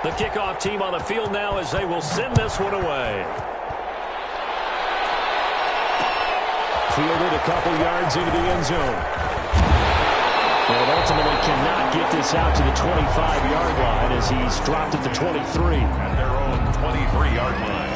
The kickoff team on the field now as they will send this one away. Fielded a couple yards into the end zone. And ultimately cannot get this out to the 25-yard line as he's dropped at the 23. At their own 23-yard line.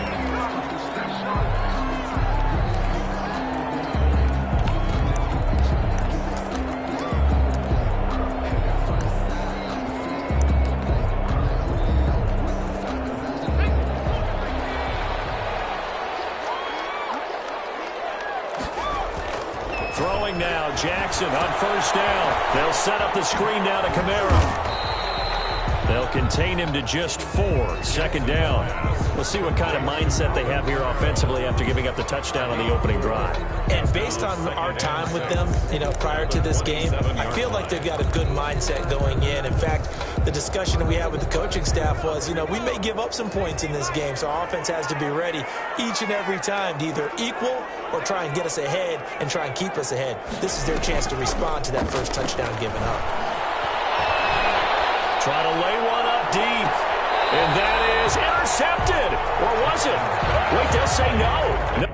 Throwing now, Jackson on first down. They'll set up the screen now to Kamara. They'll contain him to just 4. Second down. We'll see what kind of mindset they have here offensively after giving up the touchdown on the opening drive. And based on our time with them, prior to this game, I feel like they've got a good mindset going in. In fact, the discussion that we had with the coaching staff was, we may give up some points in this game, so our offense has to be ready each and every time to either equal or try and get us ahead and try and keep us ahead. This is their chance to respond to that first touchdown given up. Try to lay one up deep. And that is intercepted. Or was it? Wait, they'll say no.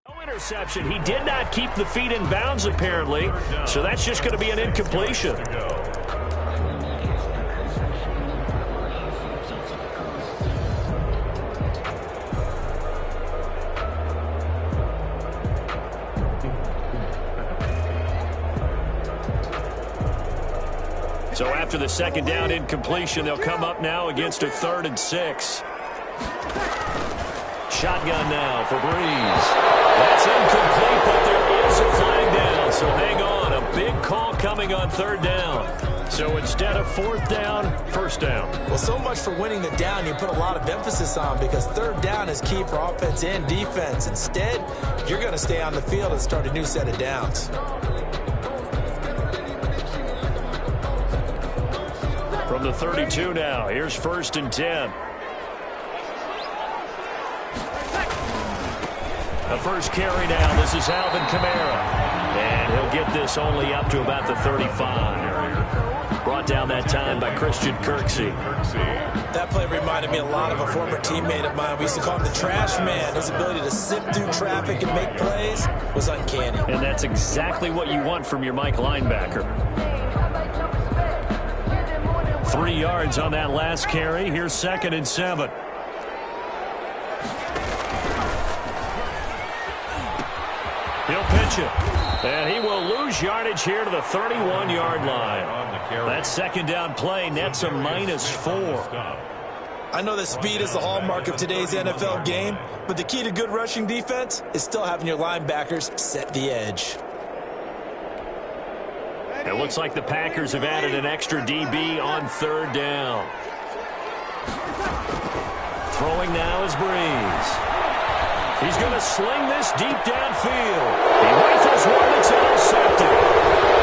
No interception. He did not keep the feet in bounds, apparently. So that's just going to be an incompletion. So after the second down incompletion, they'll come up now against a 3rd and 6. Shotgun now for Breeze. That's incomplete, but there is a flag down. So hang on, a big call coming on 3rd down. So instead of 4th down, 1st down. Well, so much for winning the down you put a lot of emphasis on, because 3rd down is key for offense and defense. Instead, you're going to stay on the field and start a new set of downs. From the 32 now, here's 1st and 10. The first carry now, this is Alvin Kamara. And he'll get this only up to about the 35. Brought down that time by Christian Kirksey. That play reminded me a lot of a former teammate of mine. We used to call him the trash man. His ability to sift through traffic and make plays was uncanny. And that's exactly what you want from your Mike linebacker. 3 yards on that last carry. Here's 2nd and 7. He'll pitch it. And he will lose yardage here to the 31-yard line. That 2nd down play nets a -4. I know that speed is the hallmark of today's NFL game, but the key to good rushing defense is still having your linebackers set the edge. It looks like the Packers have added an extra DB on 3rd down. Throwing now is Breeze. He's going to sling this deep downfield. He rifles one that's intercepted.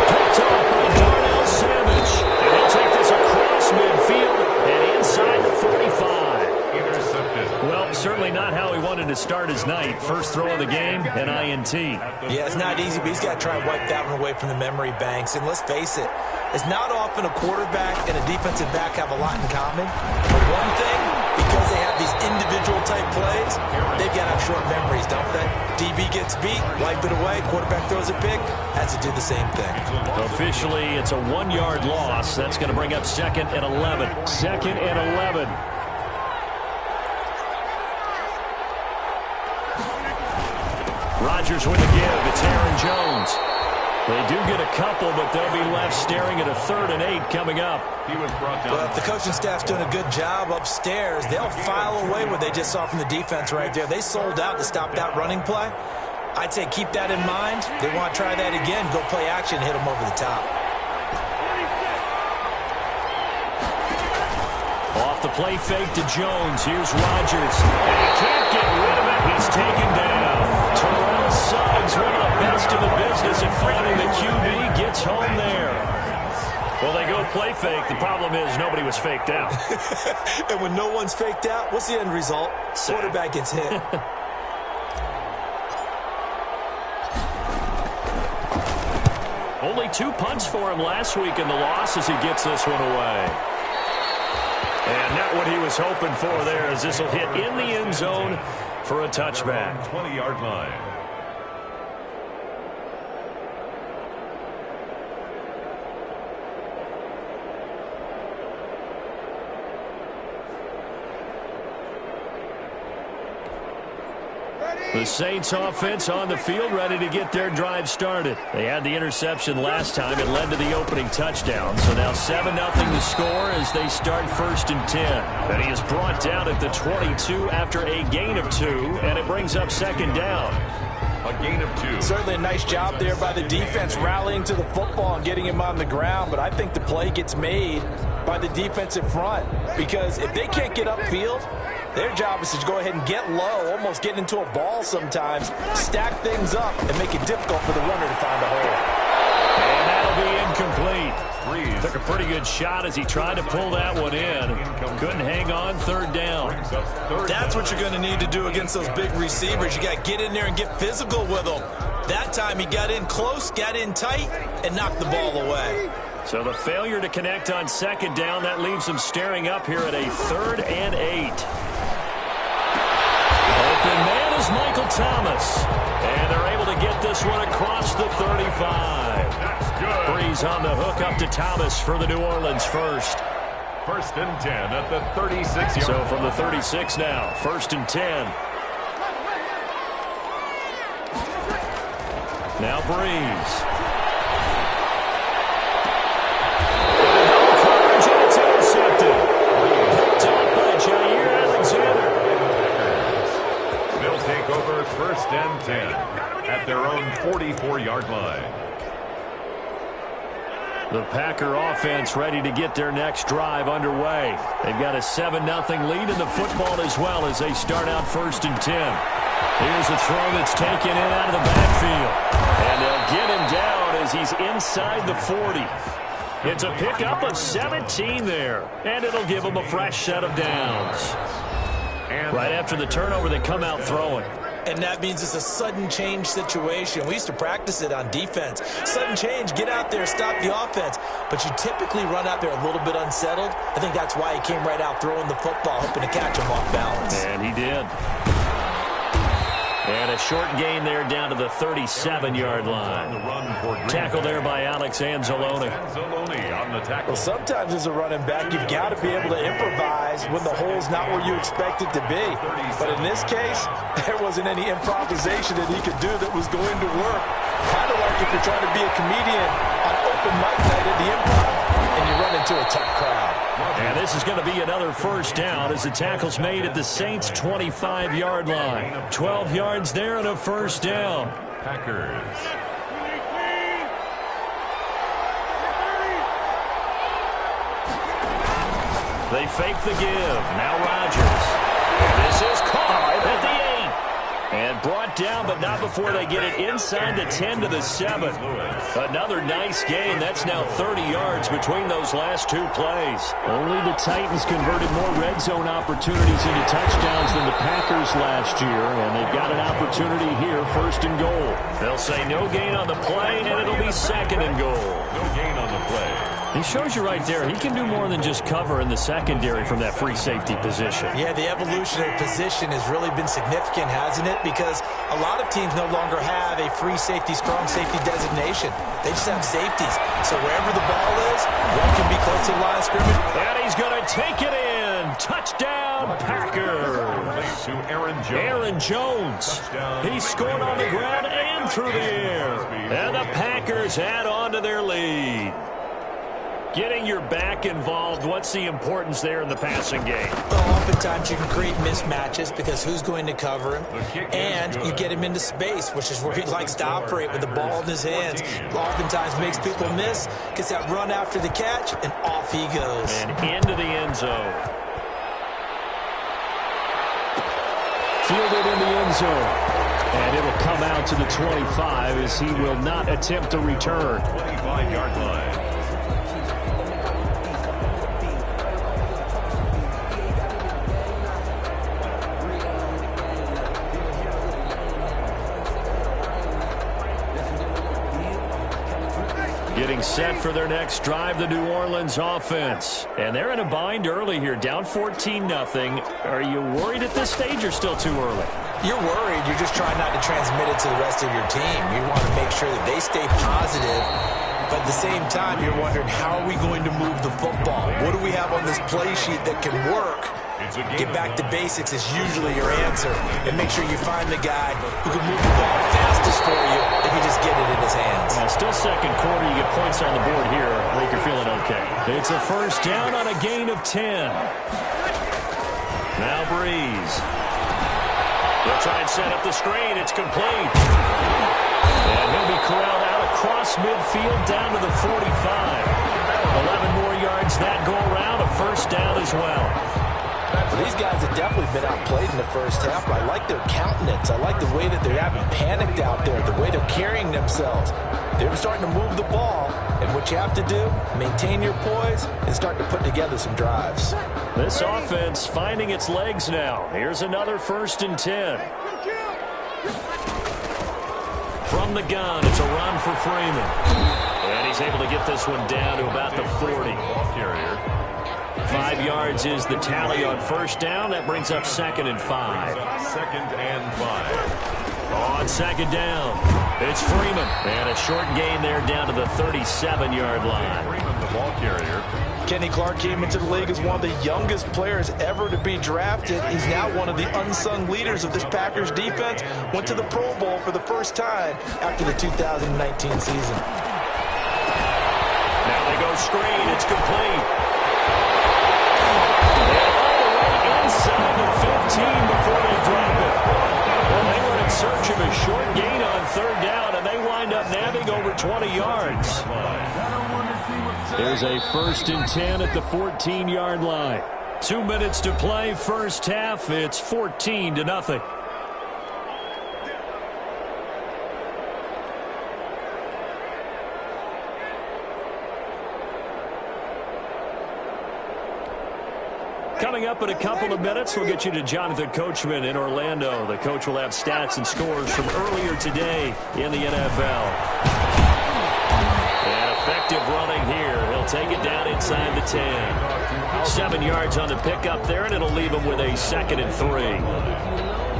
Picked off by Darnell Savage. And he'll take this across midfield and inside the 45. Intercepted. Well, certainly not how he wanted to start his night. First throw of the game, an INT. Yeah, it's not easy, but he's got to try and wipe that one away from the memory banks. And let's face it, it's not often a quarterback and a defensive back have a lot in common. But one thing, because they have these individual type plays, they've got to have short memories, don't they? DB gets beat, wipe it away, quarterback throws a pick, has to do the same thing. Officially, it's a 1-yard loss. That's going to bring up 2nd and 11. 2nd and 11. Rodgers with the give. It's Aaron Jones. They do get a couple, but they'll be left staring at a 3rd and 8 coming up. He was brought down. Well, if the coaching staff's doing a good job upstairs, they'll file away what they just saw from the defense right there. They sold out to stop that running play. I'd say keep that in mind. They want to try that again. Go play action, hit them over the top. Off the play fake to Jones. Here's Rodgers. And he can't get rid of it. He's taken down. Terrell Suggs, one of the best in the business at finding the QB, gets home there. Well, they go play fake. The problem is nobody was faked out. And when no one's faked out, what's the end result? Quarterback gets hit. Only 2 punts for him last week in the loss as he gets this one away. And not what he was hoping for there, as this will hit in the end zone for a touchback. 20-yard line. The Saints offense on the field, ready to get their drive started. They had the interception last time. It led to the opening touchdown. So now 7-0 the score as they start 1st and 10. And he is brought down at the 22 after a gain of 2, and it brings up 2nd down. A gain of 2. Certainly a nice job there by the defense rallying to the football and getting him on the ground. But I think the play gets made by the defensive front, because if they can't get upfield, their job is to go ahead and get low, almost get into a ball sometimes, stack things up, and make it difficult for the runner to find a hole. And that'll be incomplete. Took a pretty good shot as he tried to pull that one in. Couldn't hang on, 3rd down. That's what you're going to need to do against those big receivers. You got to get in there and get physical with them. That time he got in close, got in tight, and knocked the ball away. So the failure to connect on 2nd down, that leaves them staring up here at a 3rd and 8. Open man is Michael Thomas. And they're able to get this one across the 35. That's good. Breeze on the hook up to Thomas for the New Orleans first. 1st and 10 at the 36-yard. So from the 36 now, 1st and 10. Now Breeze. It's intercepted. Picked up by Jair Alexander. They'll take over 1st and 10 at their own 44-yard line. The Packer offense ready to get their next drive underway. They've got a 7-0 lead in the football as well as they start out 1st and 10. Here's a throw that's taken in out of the backfield. And they'll get him down as he's inside the 40. It's a pickup of 17 there, and it'll give them a fresh set of downs. Right after the turnover, they come out throwing. And that means it's a sudden change situation. We used to practice it on defense. Sudden change, get out there, stop the offense. But you typically run out there a little bit unsettled. I think that's why he came right out throwing the football, hoping to catch him off balance. And he did. And a short gain there down to the 37-yard line. Tackle there by Alex Anzalone. On the tackle. Well, sometimes as a running back, you've got to be able to improvise when the hole's not where you expect it to be. But in this case, there wasn't any improvisation that he could do that was going to work. Kind of like if you're trying to be a comedian on open mic night at the Improv and you run into a tough crowd. And this is going to be another 1st down as the tackle's made at the Saints' 25-yard line. 12 yards there and a 1st down. Packers. They fake the give. Now Rodgers. And this is caught at the 8. And brought down, but not before they get it inside the 10 to the 7. Another nice gain. That's now 30 yards between those last 2 plays. Only the Titans converted more red zone opportunities into touchdowns than the Packers last year, and they've got an opportunity here, 1st and goal. They'll say no gain on the play, and it'll be 2nd and goal. No gain on the play. He shows you right there, he can do more than just cover in the secondary from that free safety position. Yeah, the evolutionary position has really been significant, hasn't it? Because a lot of teams no longer have a free safety, strong safety designation. They just have safeties. So wherever the ball is, one can be close to the line of scrimmage. And he's going to take it in. Touchdown, Packers. To Aaron Jones. Aaron Jones. He scored on the ground and through the air. And the Packers add on to their lead. Getting your back involved, what's the importance there in the passing game? Well, oftentimes you can create mismatches because who's going to cover him? And you get him into space, which is where he likes to operate with the ball in his hands. Oftentimes makes people miss, gets that run after the catch, and off he goes. And into the end zone. Fielded in the end zone. And it'll come out to the 25 as he will not attempt to return. 25-yard line. set for their next drive, the New Orleans offense. And they're in a bind early here, down 14-0. Are you worried at this stage or still too early? You're worried. You're just trying not to transmit it to the rest of your team. You want to make sure that they stay positive. But at the same time, you're wondering, how are we going to move the football? What do we have on this play sheet that can work? Get back to basics is usually your answer. And make sure you find the guy who can move the ball fastest for you if you just get it in his hands. Still second quarter. You get points on the board here. I think you're feeling okay. It's a first down on a gain of 10. Now Breeze. They'll try and set up the screen. It's complete. And he'll be corralled out across midfield down to the 45. 11 more yards that go around. A first down as well. Well, these guys have definitely been outplayed in the first half. I like their countenance. I like the way that they haven't panicked out there, the way they're carrying themselves. They're starting to move the ball. And what you have to do, maintain your poise and start to put together some drives. This offense finding its legs now. Here's another 1st and 10. From the gun, it's a run for Freeman. And he's able to get this one down to about the 40. 5 yards is the tally on first down. That brings up 2nd and 5. 2nd and 5. On 2nd down, it's Freeman. And a short gain there down to the 37-yard line. Freeman, the ball carrier. Kenny Clark came into the league as one of the youngest players ever to be drafted. He's now one of the unsung leaders of this Packers defense. Went to the Pro Bowl for the first time after the 2019 season. Now they go screen. It's complete. And all the way inside the 15 before they drop it. Well, they were in search of a short gain on 3rd down, and they wind up nabbing over 20 yards. There's a 1st and 10 at the 14-yard line. 2 minutes to play, first half. It's 14-0. Coming up in a couple of minutes, we'll get you to Jonathan Coachman in Orlando. The coach will have stats and scores from earlier today in the NFL. And effective running here. He'll take it down inside the 10. 7 yards on the pickup there, and it'll leave him with a 2nd and 3.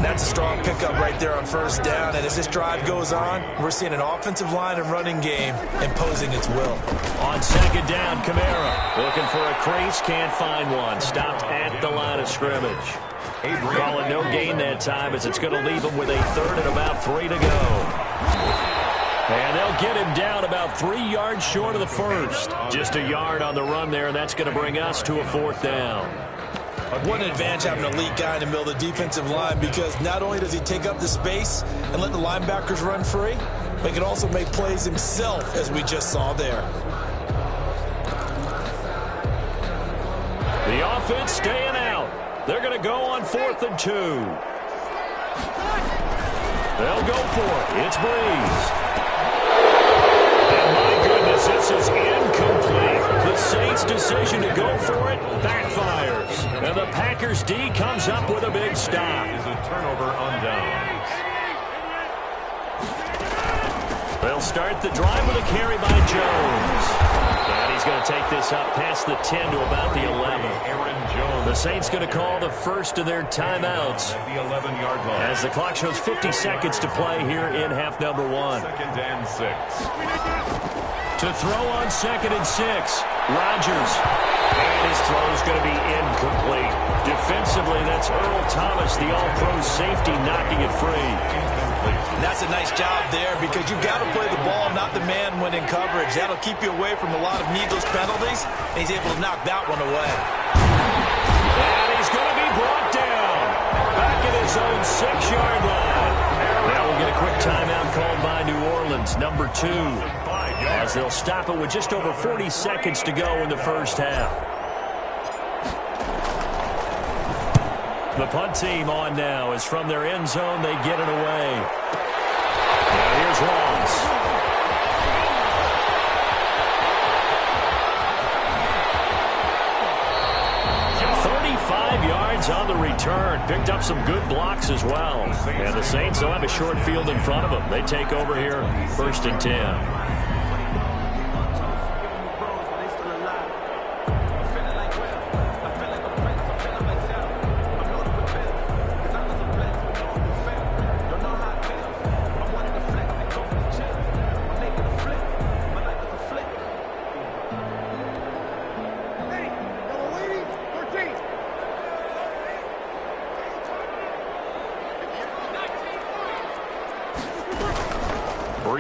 That's a strong pickup right there on first down. And as this drive goes on, we're seeing an offensive line and running game imposing its will. On 2nd down, Kamara looking for a crease, can't find one. Stopped at the line of scrimmage. Calling no gain that time as it's going to leave him with a 3rd and about 3 to go. And they'll get him down about 3 yards short of the 1st. Just a yard on the run there, and that's going to bring us to a 4th down. What an advantage having an elite guy in the middle of the defensive line, because not only does he take up the space and let the linebackers run free, but he can also make plays himself, as we just saw there. The offense staying out. They're going to go on 4th and 2. They'll go for it. It's Breeze. And my goodness, this is incomplete. The Saints' decision to go for it backfires. And the Packers D comes up with a big stop. Is a turnover on downs. They'll start the drive with a carry by Jones. And he's going to take this up past the 10 to about the 11. Aaron Jones. The Saints going to call the first of their timeouts. At the 11-yard line. As the clock shows 50 seconds to play here in half number 1. 2nd and 6. To throw on 2nd and 6. Rodgers. And his throw is going to be incomplete. Defensively, that's Earl Thomas, the all-pro safety, knocking it free. And that's a nice job there, because you've got to play the ball, not the man when in coverage. That'll keep you away from a lot of needless penalties, and he's able to knock that one away. And he's going to be brought down. Back at his own 6-yard line. Now we'll get a quick timeout called by New Orleans, number 2. As they'll stop it with just over 40 seconds to go in the first half. The punt team on now is from their end zone. They get it away. Now here's Ross. 35 yards on the return. Picked up some good blocks as well. And the Saints will have a short field in front of them. They take over here, 1st and 10.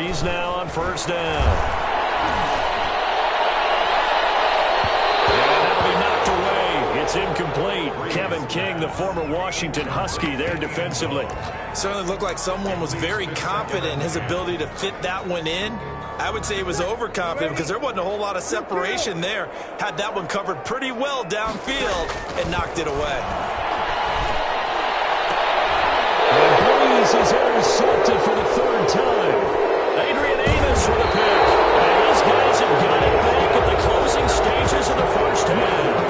Purdy's now on first down. It's incomplete. Kevin King, the former Washington Husky, there defensively. Certainly looked like someone was very confident in his ability to fit that one in. I would say he was overconfident because there wasn't a whole lot of separation there. Had that one covered pretty well downfield and knocked it away. And Breeze is intercepted for the third time. Adrian Amos for the pick. And these guys have got it back at the closing stages of the first half.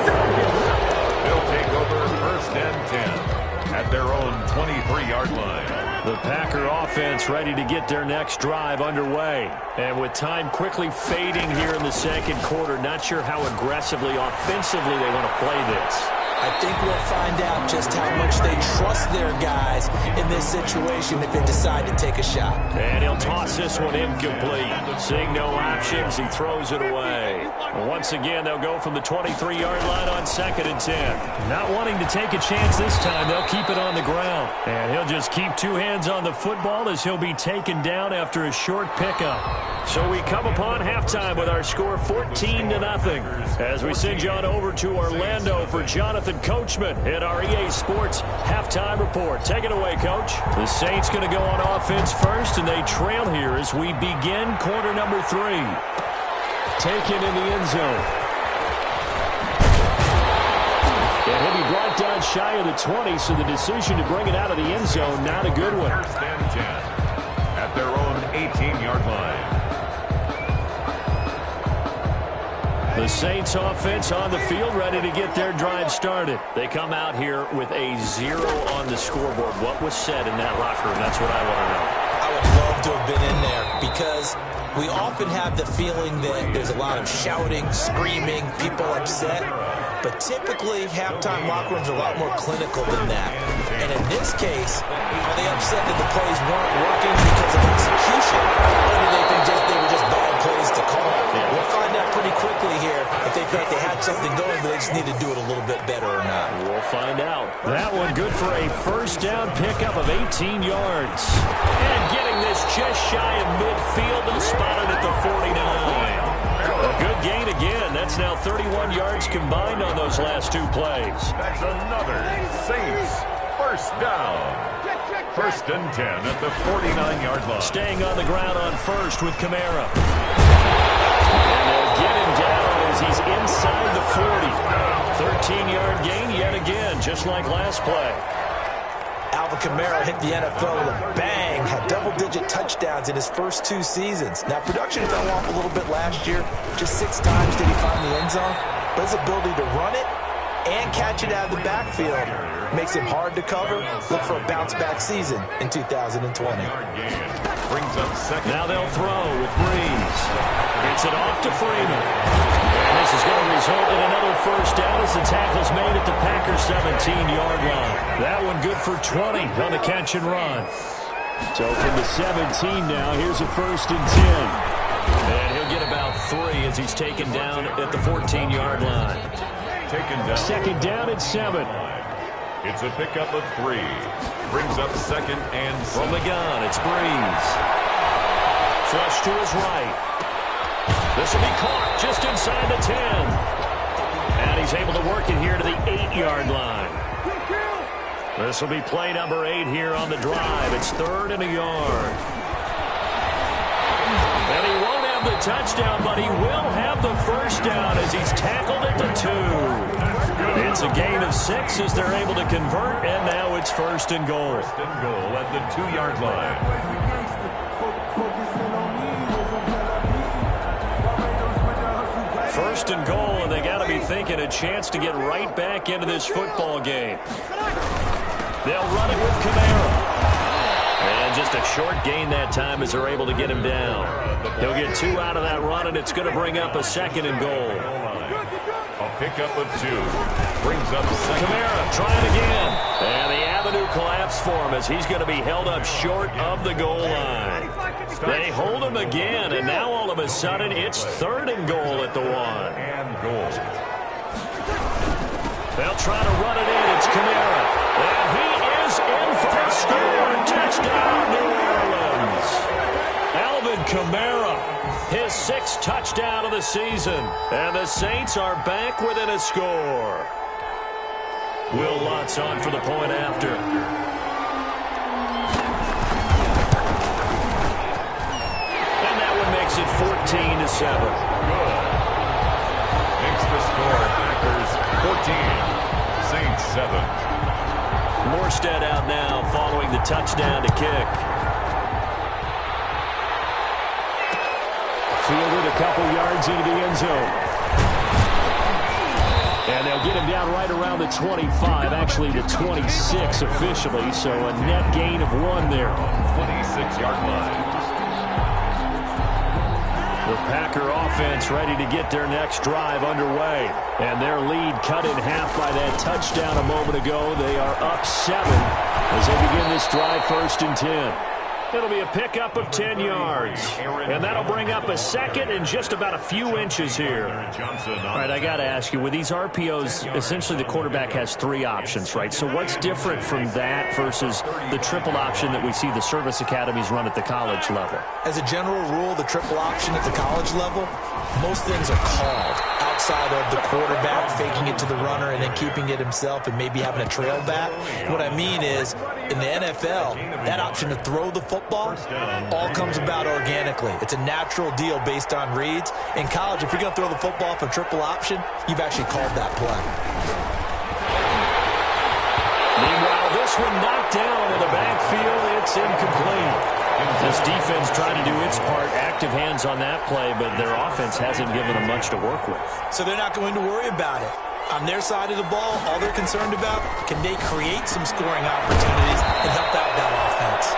They'll take over first and 10 at their own 23-yard line. The Packer offense ready to get their next drive underway. And with time quickly fading here in the second quarter, not sure how aggressively, offensively they want to play this. I think we'll find out just how much they trust their guys in this situation if they decide to take a shot. And he'll toss this one incomplete. Seeing no options, he throws it away. Once again, they'll go from the 23-yard line on 2nd and 10. Not wanting to take a chance this time, they'll keep it on the ground. And he'll just keep two hands on the football as he'll be taken down after a short pickup. So we come upon halftime with our score 14-0. As we send you on over to Orlando for Jonathan Coachman in our EA Sports halftime report. Take it away, Coach. The Saints going to go on offense first, and they trail here as we begin quarter number 3. Taken in the end zone. And he'll be brought down shy of the 20, so the decision to bring it out of the end zone, not a good one. First and 10 at their own 18-yard line. The Saints offense on the field, ready to get their drive started. They come out here with a 0 on the scoreboard. What was said in that locker room? That's what I want to know. I would love to have been in there because we often have the feeling that there's a lot of shouting, screaming, people upset. But typically, halftime locker rooms are a lot more clinical than that. And in this case, are they upset that the plays weren't working because of execution? Or do they think they were just bad plays to call? We'll find out pretty quickly here if they felt they had something going, but they just need to do it a little bit better or not. We'll find out. That one good for a first down pickup of 18 yards. And getting this just shy of midfield and spotted at the 49. A good gain again. That's now 31 yards combined on those last 2 plays. That's another Saints first down. First and 10 at the 49-yard line. Staying on the ground on first with Kamara. And they'll get him down as he's inside the 40. 13-yard gain yet again, just like last play. Alvin Kamara hit the NFL with a bang, had double-digit touchdowns in his first 2 seasons. Now, production fell off a little bit last year. Just 6 times did he find the end zone. But his ability to run it and catch it out of the backfield makes him hard to cover. Look for a bounce-back season in 2020. Brings up second. Now they'll throw with Breeze. Gets it off to Freeman. And this is going to result in another first down as the tackle's made at the Packers 17-yard line. That one good for 20 on the catch and run. So from the 17 now, here's a first and 10. And he'll get about 3 as he's taken down at the 14-yard line. Taken down. Second down at 7. It's a pickup of 3. Brings up second and 7. From the gun, it's Breeze. Flush to his right. This will be caught just inside the 10. And he's able to work it here to the 8-yard line. This will be play number 8 here on the drive. It's 3rd and a yard. And he won't have the touchdown, but he will have the first down as he's tackled at the 2. It's a gain of 6 as they're able to convert, and now it's 1st and goal. 1st and goal at the 2-yard line. First and goal, and they got to be thinking a chance to get right back into this football game. They'll run it with Kamara. And just a short gain that time as they're able to get him down. He'll get 2 out of that run, and it's going to bring up a 2nd and goal. A pickup of 2. Brings up second. Kamara trying again. And the avenue collapsed for him as he's going to be held up short of the goal line. They hold him again, and now all of a sudden it's 3rd and goal at the 1. And goal. They'll try to run it in. It's Kamara. And he is in for a score. Touchdown, New Orleans. Alvin Kamara, his 6th touchdown of the season. And the Saints are back within a score. Will Lutz on for the point after. And that one makes it 14-7. Good. Makes the score Packers 14, Saints 7. Morstead out now following the touchdown to kick. Fielded a couple yards into the end zone. And they'll get him down right around the 25, actually the 26 officially, so a net gain of 1 there. 26-yard line. The Packer offense ready to get their next drive underway. And their lead cut in half by that touchdown a moment ago. They are up 7 as they begin this drive 1st and 10. It'll be a pickup of 10 yards. And that'll bring up a 2nd and just about a few inches here. All right, I got to ask you, with these RPOs, essentially the quarterback has 3 options, right? So what's different from that versus the triple option that we see the service academies run at the college level? As a general rule, the triple option at the college level, most things are called outside of the quarterback faking it to the runner and then keeping it himself and maybe having a trail back. What I mean is, in the NFL, that option to throw the football all comes about organically. It's a natural deal based on reads. In college, if you're going to throw the football for triple option, you've actually called that play. Meanwhile, this one knocked down in the backfield. It's incomplete. This defense trying to do its part, active hands on that play, but their offense hasn't given them much to work with. So they're not going to worry about it. On their side of the ball, all they're concerned about, can they create some scoring opportunities and help out that offense?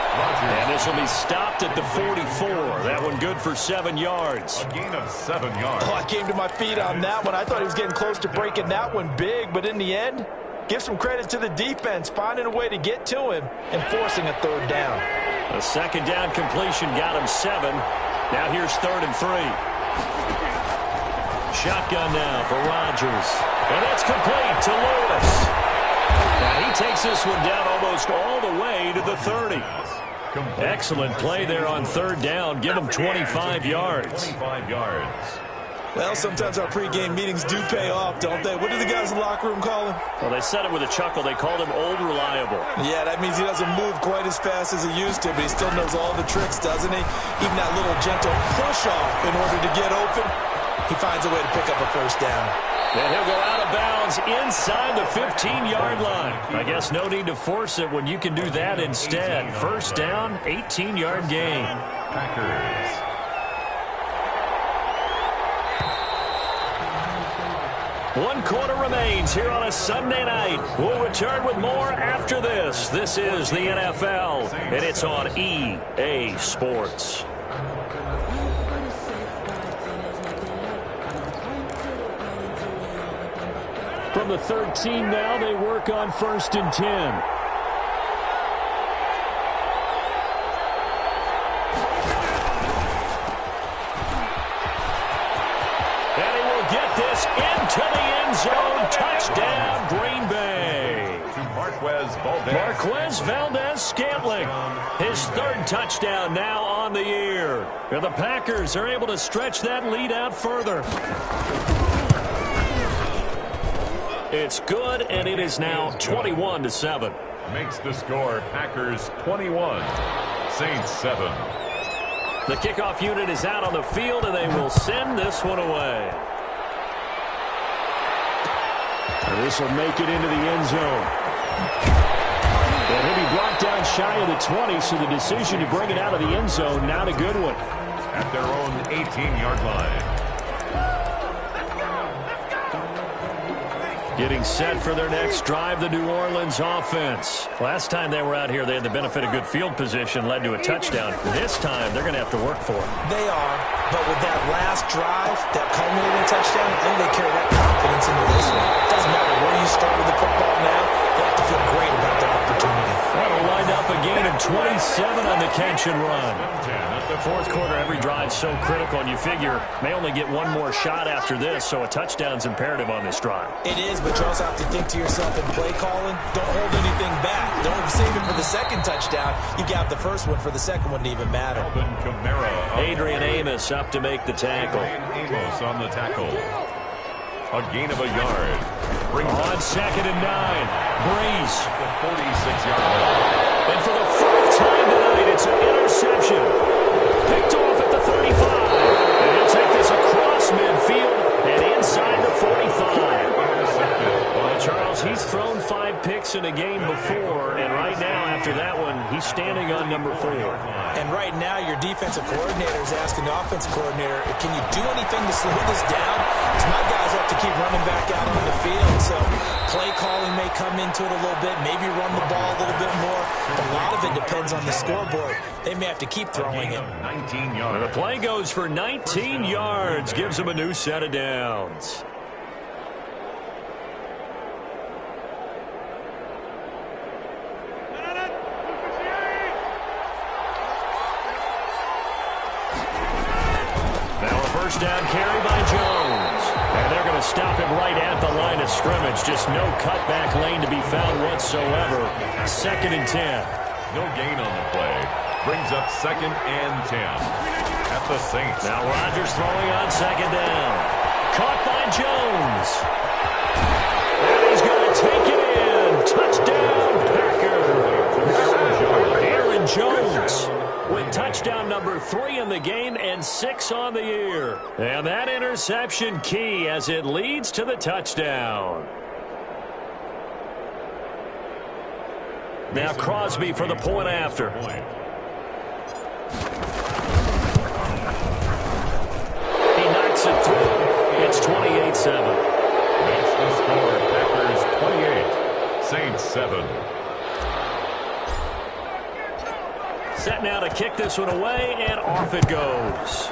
And this will be stopped at the 44. That one good for 7 yards. A gain of 7 yards. Oh, I came to my feet on that one. I thought he was getting close to breaking that one big, but in the end, give some credit to the defense, finding a way to get to him and forcing a 3rd down. A 2nd down completion got him 7. Now here's 3rd and 3. Shotgun now for Rodgers. And that's complete to Lewis. Now he takes this one down almost all the way to the 30. Excellent play there on 3rd down. Give him 25 yards. 25 yards. Well, sometimes our pregame meetings do pay off, don't they? What do the guys in the locker room call him? Well, they said it with a chuckle. They called him Old Reliable. Yeah, that means he doesn't move quite as fast as he used to, but he still knows all the tricks, doesn't he? Even that little gentle push-off in order to get open, he finds a way to pick up a 1st down. And he'll go out of bounds inside the 15-yard line. I guess no need to force it when you can do that instead. 1st down, 18-yard gain. Packers. One quarter remains here on a Sunday night. We'll return with more after this. This is the NFL, and it's on EA Sports. From the 13 now, they work on 1st and 10. To the end zone, touchdown, Green Bay. To Marquez Valdez. Marquez Valdez-Scantling, his 3rd touchdown now on the year. And the Packers are able to stretch that lead out further. It's good, and it is now 21-7. Makes the score Packers 21, Saints 7. The kickoff unit is out on the field, and they will send this one away. This will make it into the end zone. And he'll be brought down shy of the 20, so the decision to bring it out of the end zone, not a good one. At their own 18-yard line. Getting set for their next drive, the New Orleans offense. Last time they were out here, they had the benefit of good field position, led to a touchdown. This time, they're going to have to work for it. They are, but with that last drive, that culminating touchdown, I think they carry that confidence into this one. It doesn't matter where you start with the football now, they have to feel great about their opportunity. That'll wind up a gain of 26 7 on the catch and run. Fourth quarter, every drive's so critical, and you figure may only get one more shot after this, so a touchdown's imperative on this drive. It is, but you also have to think to yourself in play calling, don't hold anything back. Don't save it for the second touchdown. You got the first one for the second one to even matter. Adrian Amos up to make the tackle. Amos on the tackle. A gain of a yard. On 2nd and 9. Breeze. The 46-yard line. And for the fourth time tonight, it's an interception. Picked off at the 35. And he'll take this across midfield and inside the 45. Well, Charles, he's thrown 5 picks in a game before, and right now, after that one, he's standing on number 4. And right now, your defensive coordinator is asking the offensive coordinator, can you do anything to slow this down? Because my guys have to keep running back out on the field. So play calling may come into it a little bit, maybe run the ball a little bit more. But a lot of it depends on the scoreboard. They may have to keep throwing it. 19 yards. The play goes for 19 yards, gives them a new set of downs. First down carry by Jones. And they're going to stop him right at the line of scrimmage. Just no cutback lane to be found whatsoever. 2nd and 10. No gain on the play. Brings up 2nd and 10. At the Saints. Now Rodgers throwing on 2nd down. Caught by Jones. And he's going to take it in. Touchdown, Packers. Aaron Jones with touchdown number 3 in the game and 6 on the year. And that interception key as it leads to the touchdown. Now Crosby for the point after. He knocks it through. It's 28-7. That's the score. Packers 28. Saints 7. Set now to kick this one away, and off it goes.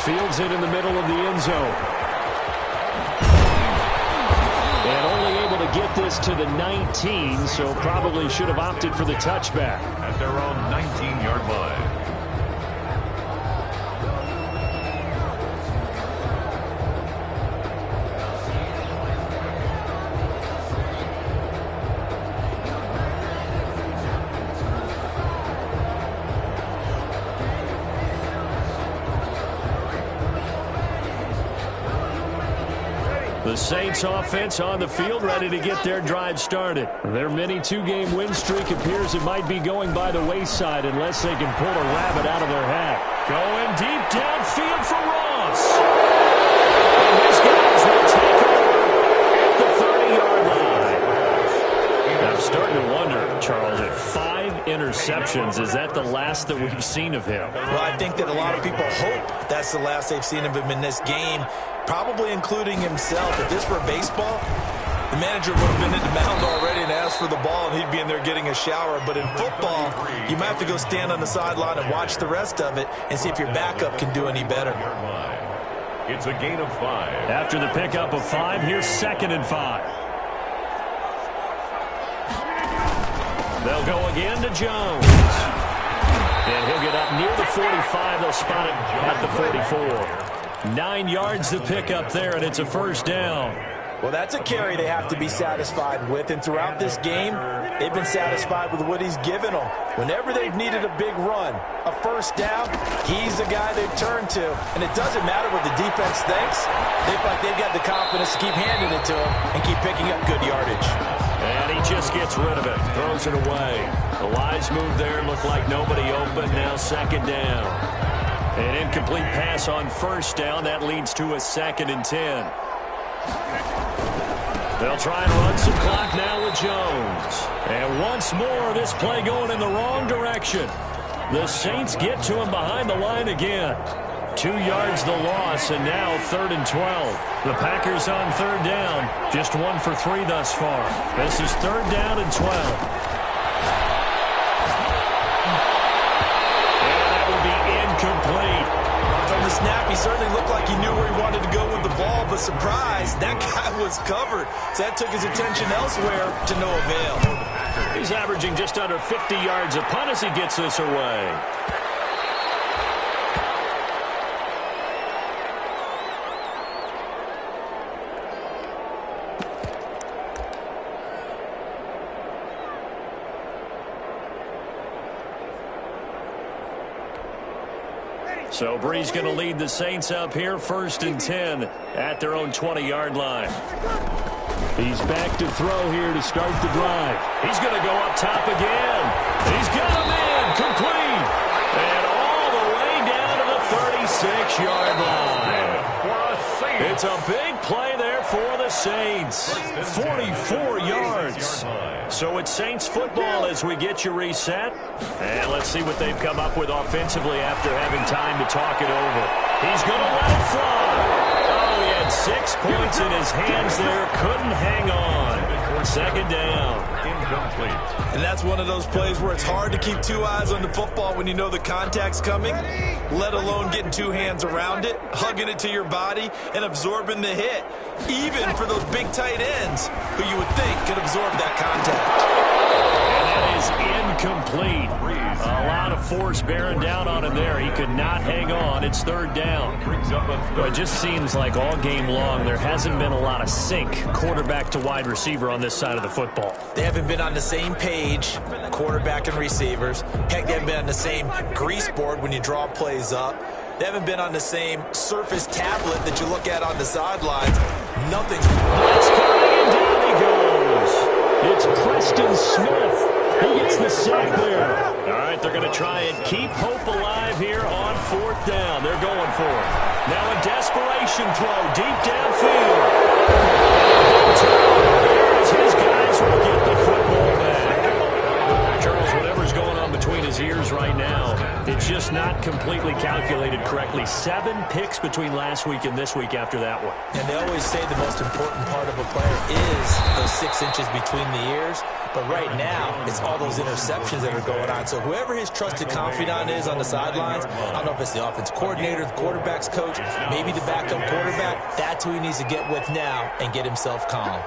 Fields it in the middle of the end zone. And only able to get this to the 19, so probably should have opted for the touchback. At their own 19-yard line. The Saints offense on the field, ready to get their drive started. Their mini 2-game win streak appears it might be going by the wayside unless they can pull a rabbit out of their hat. Going deep downfield for Ross. And his guys will take over at the 30-yard line. And I'm starting to wonder, Charles, if 5 interceptions, is that the last that we've seen of him? Well, I think that a lot of people hope that's the last they've seen of him in this game, probably including himself. If this were baseball, the manager would have been at the mound already and asked for the ball, and he'd be in there getting a shower. But in football, you might have to go stand on the sideline and watch the rest of it and see if your backup can do any better. It's a gain of 5. After the pickup of 5, here's 2nd and 5. They'll go again to Jones. And he'll get up near the 45. They'll spot him at the 44. 9 yards to pick up there, and it's a first down. Well, that's a carry they have to be satisfied with. And throughout this game, they've been satisfied with what he's given them. Whenever they've needed a big run, a first down, he's the guy they've turned to. And it doesn't matter what the defense thinks. They feel like they've got the confidence to keep handing it to him and keep picking up good yardage. And he just gets rid of it, throws it away. The wise move there, looked like nobody open, now 2nd down. An incomplete pass on first down, that leads to a 2nd and 10. They'll try and run some clock now with Jones. And once more, this play going in the wrong direction. The Saints get to him behind the line again. 2 yards the loss, and now 3rd and 12. The Packers on 3rd down, just 1 for 3 thus far. This is 3rd down and 12. And that will be incomplete. From the snap, he certainly looked like he knew where he wanted to go with the ball, but surprise, that guy was covered. So that took his attention elsewhere to no avail. He's averaging just under 50 yards a punt as he gets this away. So Brees going to lead the Saints up here, 1st and 10 at their own 20-yard line. He's back to throw here to start the drive. He's going to go up top again. He's got him in, complete. And all the way down to the 36-yard line. It's a big play there for the Saints. 44 yards. So it's Saints football as we get you reset. And let's see what they've come up with offensively after having time to talk it over. He's going to let it fly. Oh, he had 6 points in his hands there. Couldn't hang on. 2nd down. Incomplete. And that's one of those plays where it's hard to keep 2 eyes on the football when you know the contact's coming, let alone getting 2 hands around it, hugging it to your body, and absorbing the hit, even for those big tight ends who you would think could absorb that contact. And that is incomplete. A lot of force bearing down on him there. He could not hang on. It's 3rd down. It just seems like all game long there hasn't been a lot of sync quarterback to wide receiver on this side of the football. They haven't been on the same page, quarterback and receivers. Heck, they haven't been on the same grease board when you draw plays up. They haven't been on the same surface tablet that you look at on the sidelines. Nothing's... That's coming, and down he goes. It's Preston Smith. He gets the sack there. All right, they're going to try and keep hope alive here on 4th down. They're going for it. Now a desperation throw deep downfield. There's his guys will get the football back. Charles, whatever's going on between his ears right now, it's just not completely calculated correctly. 7 picks between last week and this week after that one. And they always say the most important part of a player is those 6 inches between the ears. But right now, it's all those interceptions that are going on. So whoever his trusted confidant is on the sidelines, I don't know if it's the offense coordinator, the quarterback's coach, maybe the backup quarterback, that's who he needs to get with now and get himself calm.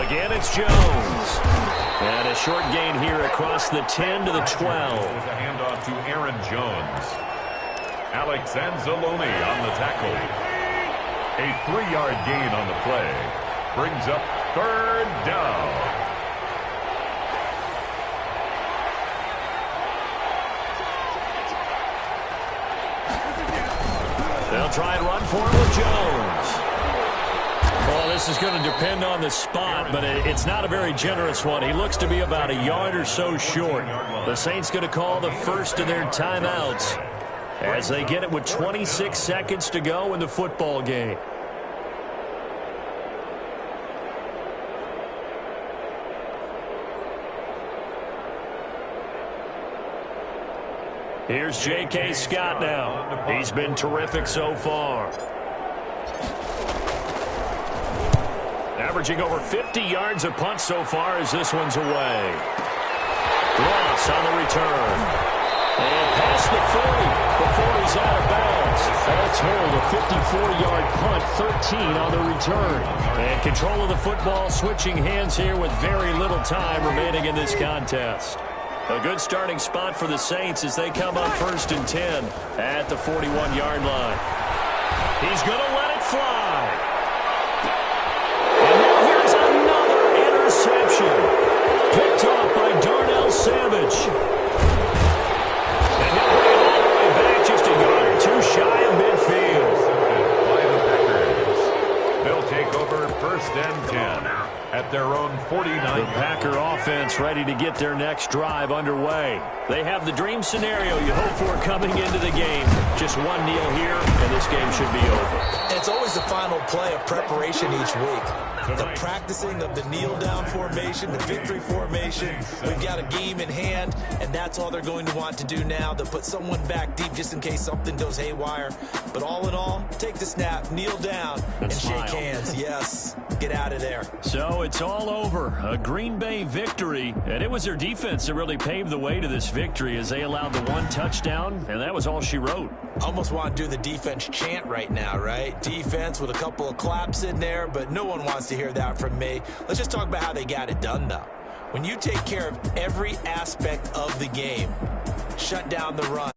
Again, it's Jones. And a short gain here across the 10 to the 12. With a handoff to Aaron Jones. Alex Anzalone on the tackle. A 3-yard gain on the play. Brings up 3rd down. They'll try and run for it with Jones. Well, this is going to depend on the spot, but it's not a very generous one. He looks to be about a yard or so short. The Saints going to call the first of their timeouts as they get it with 26 seconds to go in the football game. Here's J.K. Scott now. He's been terrific so far. Averaging over 50 yards a punt so far as this one's away. Ross on the return. And past the 40 before he's out of bounds. That's hold, a 54-yard punt, 13 on the return. And control of the football, switching hands here with very little time remaining in this contest. A good starting spot for the Saints as they come up 1st and 10 at the 41-yard line. He's going to let it fly. And now here's another interception. Picked off by Darnell Savage. And he'll bring it all the way back just a yard or 2 shy of midfield. By the Packers. They'll take over 1st and 10 at their own 49. The Packer offense ready to get their next drive underway. They have the dream scenario you hope for coming into the game. Just one kneel here, and this game should be over. And it's always the final fundamental play of preparation each week. The practicing of the kneel-down formation, the victory formation. We've got a game in hand, and that's all they're going to want to do now. They'll put someone back deep just in case something goes haywire. But all in all, take the snap, kneel down, and shake hands. Yes, get out of there. So it's all over. A Green Bay victory, and it was their defense that really paved the way to this victory as they allowed the one touchdown, and that was all she wrote. Almost want to do the defense chant right now, right? Defense with a couple of claps in there, but no one wants to hear that from me. Let's just talk about how they got it done, though. When you take care of every aspect of the game, shut down the run.